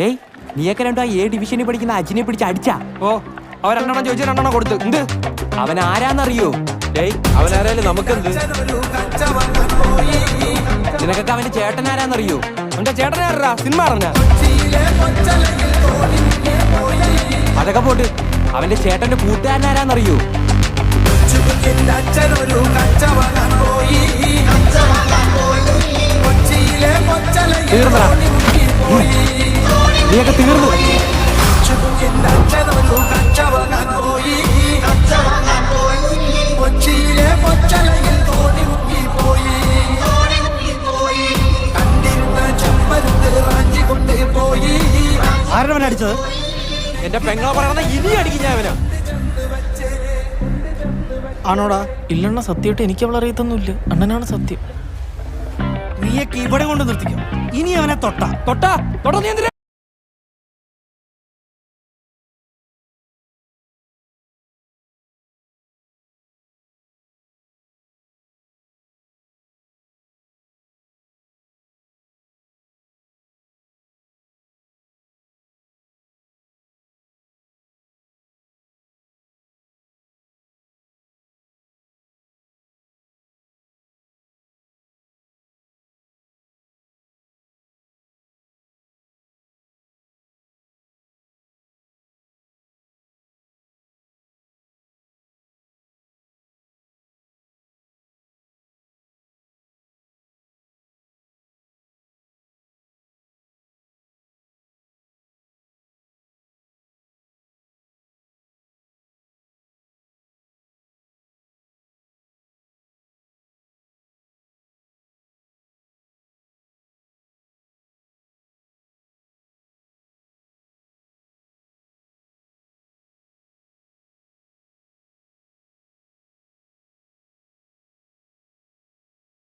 ഏയ് നീയൊക്കെ രണ്ടോ A ഡിവിഷനിൽ പഠിക്കുന്ന അജിനെ പിടിച്ച് അടിച്ചാ? ഓ അവർ 2 ചോദിച്ചു 2 കൊടുത്തു. എന്ത് അവൻ ആരാന്നറിയോ? അവനാരായാലും നമുക്കെന്ത്? നിനക്കൊക്കെ അവന്റെ ചേട്ടൻ ആരാന്നറിയോ? എന്റെ ചേട്ടനാരാ? സിനിമ അറിഞ്ഞ അതൊക്കെ പോട്ട് അവന്റെ ചേട്ടന്റെ കൂട്ടുകാരൻ ആരാന്നറിയോ? തീർന്നടാ, നീയൊക്കെ തീർന്നു. ആരവൻ അടിച്ചത്? എന്റെ പെങ്ങളെ പറയണ ഇനി അടിക്കും ഞാൻ അവനാ. ആണോടാ? ഇല്ലണ്ണ, സത്യമായിട്ട് എനിക്ക് അവളെ അറിയത്തൊന്നുമില്ല. അണ്ണനാണ് സത്യം. നീയൊക്കെ ഇവിടെ കൊണ്ട് നിർത്തിക്കും. ഇനി അവനെ തൊട്ടാ തൊട്ടാ നീ എന്തിനാ